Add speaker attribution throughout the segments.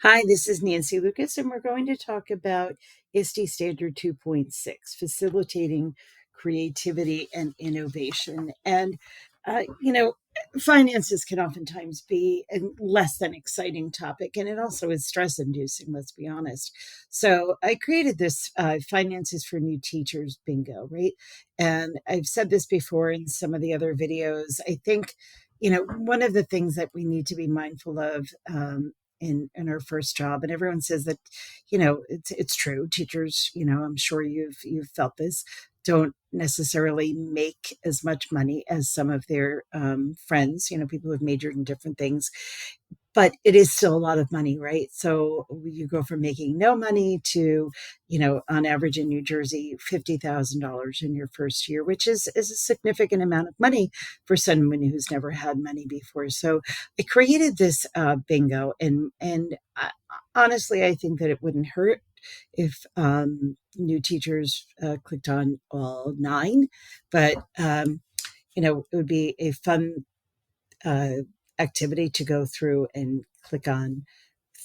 Speaker 1: Hi, this is Nancy Lucas, and we're going to talk about ISTE Standard 2.6, facilitating creativity and innovation. Uh, you know, finances can oftentimes be a less than exciting topic, and it also is stress inducing, let's be honest. So I created this Finances for New Teachers bingo, right? And I've said this before in some of the other videos. I think, one of the things that we need to be mindful of in our first job, and everyone says that, it's true. Teachers, I'm sure you've felt this, don't necessarily make as much money as some of their friends, people who've majored in different things, but it is still a lot of money, right? So you go from making no money to, on average in New Jersey, $50,000 in your first year, which is a significant amount of money for someone who's never had money before. So I created this bingo, and honestly, I think that it wouldn't hurt if new teachers clicked on all nine, but it would be a fun uh, activity to go through and click on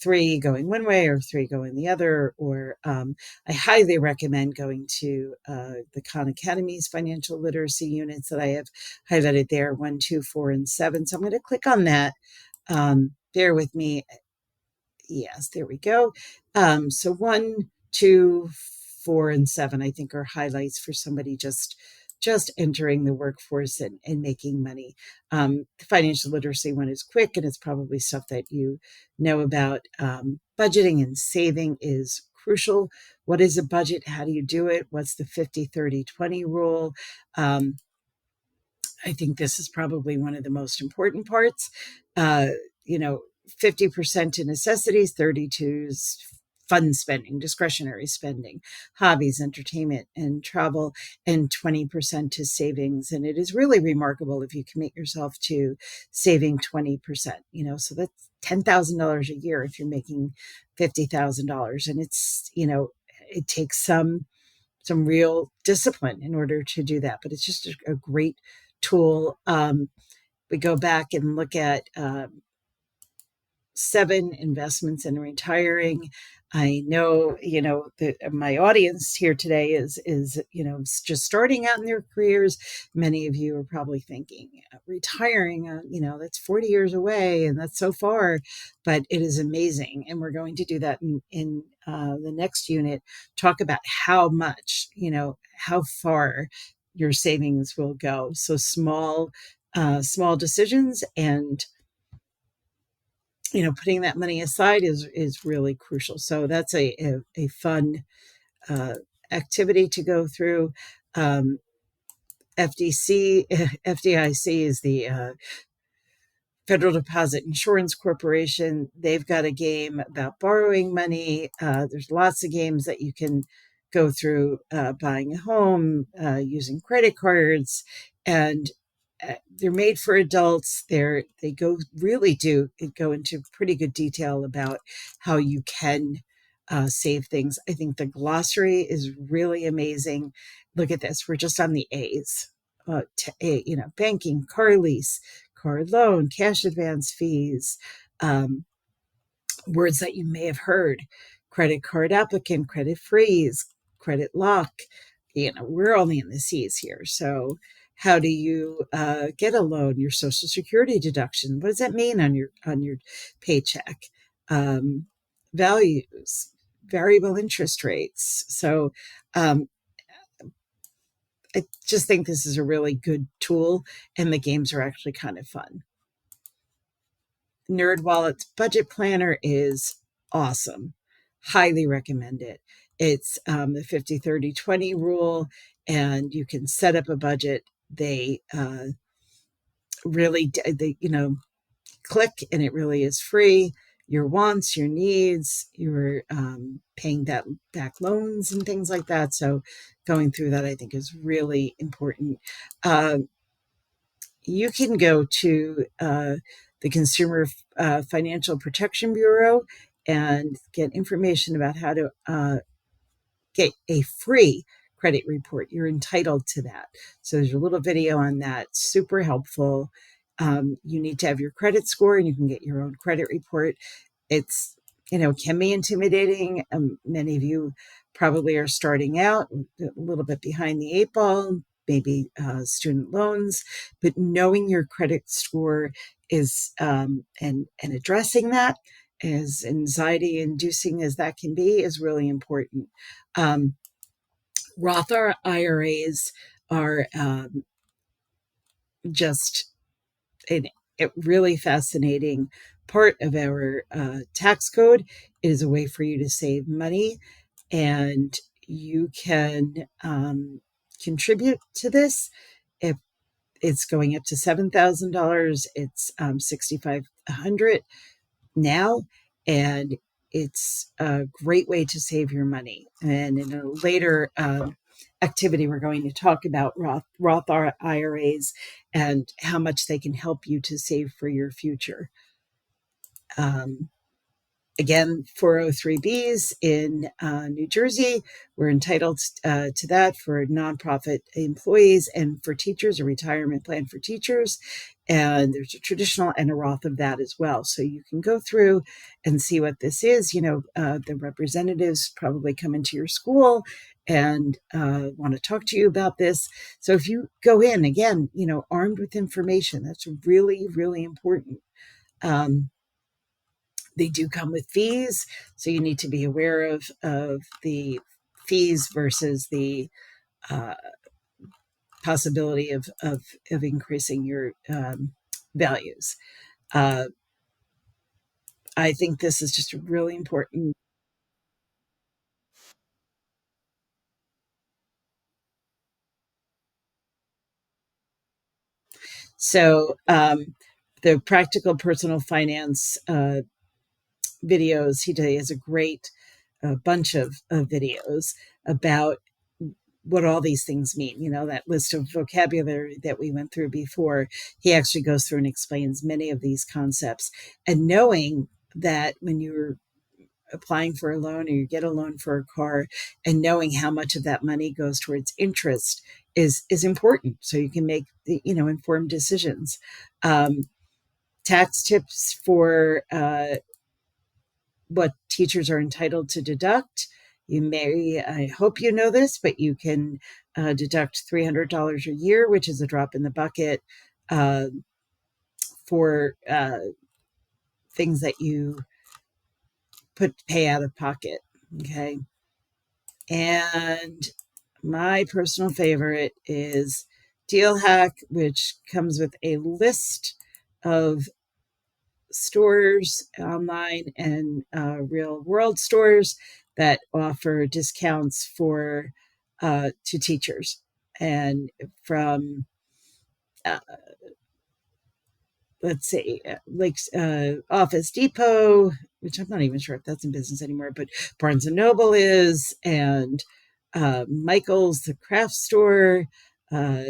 Speaker 1: three going one way or three going the other. Or I highly recommend going to the Khan Academy's financial literacy units that I have highlighted there, 1, 2, 4, and 7. So I'm going to click on that. Bear with me. Yes, there we go. So 1, 2, 4, and 7, I think, are highlights for somebody just entering the workforce and making money. The financial literacy one is quick, and it's probably stuff that you know about. Budgeting and saving is crucial. What is a budget? How do you do it? What's the 50-30-20 rule? Um, I think this is probably one of the most important parts. Uh, you know, 50% to necessities, 30 to fun spending, discretionary spending, hobbies, entertainment, and travel, and 20% to savings. And it is really remarkable if you commit yourself to saving 20%, so that's $10,000 a year if you're making $50,000. And it takes some real discipline in order to do that. But it's just a great tool. We go back and look at 7 investments in retiring. I know, that my audience here today is just starting out in their careers. Many of you are probably thinking, retiring, that's 40 years away, and that's so far, but it is amazing. And we're going to do that in the next unit. Talk about how much, how far your savings will go. So small decisions, and putting that money aside is really crucial. So that's a fun uh, activity to go through. um, FDIC is the Federal Deposit Insurance Corporation. They've got a game about borrowing money. There's lots of games that you can go through, buying a home, using credit cards, and they're made for adults. They really do go into pretty good detail about how you can save things. I think the glossary is really amazing. Look at this. We're just on the A's. Banking, car lease, car loan, cash advance fees, um, words that you may have heard: credit card applicant, credit freeze, credit lock. We're only in the C's here. So how do you get a loan? Your Social Security deduction. What does that mean on your paycheck? Um, Values, variable interest rates. So um, I just think this is a really good tool, and the games are actually kind of fun. NerdWallet's budget planner is awesome. Highly recommend it. It's the 50-30-20 rule, and you can set up a budget. They really, click, and it really is free. Your wants, your needs, your paying that back loans and things like that. So going through that, I think, is really important. Uh, you can go to the Consumer Financial Protection Bureau and get information about how to get a free credit report. You're entitled to that. So there's a little video on that, super helpful. You need to have your credit score, and you can get your own credit report. It's can be intimidating. Many of you probably are starting out a little bit behind the eight ball, maybe student loans, but knowing your credit score is and addressing that, as anxiety inducing as that can be, is really important. Um, Roth IRAs are just a really fascinating part of our tax code. It is a way for you to save money, and you can contribute to this. If it's going up to $7,000, it's 6,500 now, and it's a great way to save your money. And in a later activity, we're going to talk about Roth IRAs and how much they can help you to save for your future. Again, 403Bs in New Jersey, we're entitled to that for nonprofit employees, and for teachers, a retirement plan for teachers. And there's a traditional and a Roth of that as well. So you can go through and see what this is. The representatives probably come into your school and want to talk to you about this. So if you go in, again, armed with information, that's really, really important. They do come with fees, so you need to be aware of the fees versus the uh, possibility of increasing your values. Uh, I think this is just really important. So the Practical Personal Finance videos, he has a great bunch of videos about what all these things mean. That list of vocabulary that we went through before, he actually goes through and explains many of these concepts. And knowing that when you're applying for a loan or you get a loan for a car, and knowing how much of that money goes towards interest is important, so you can make the informed decisions. Tax tips for what teachers are entitled to deduct. I hope you know this, but you can deduct $300 a year, which is a drop in the bucket uh, for things that you pay out of pocket. Okay. And my personal favorite is Deal Hack, which comes with a list of stores online and real world stores that offer discounts for to teachers, and from uh, let's say like Office Depot, which I'm not even sure if that's in business anymore, but Barnes and Noble is, and Michael's the craft store, uh,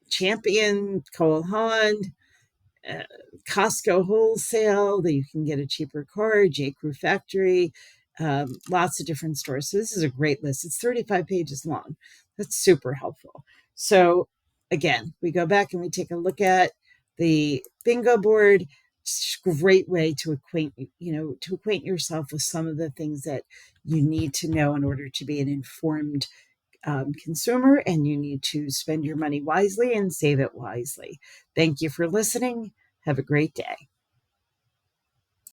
Speaker 1: Champion, Cole Haan, uh, Costco wholesale that you can get a cheaper car, J. Crew factory, lots of different stores. So this is a great list. It's 35 pages long. That's super helpful. So again, we go back and we take a look at the bingo board. It's a great way to acquaint yourself with some of the things that you need to know in order to be an informed consumer, and you need to spend your money wisely and save it wisely. Thank you for listening. Have a great day.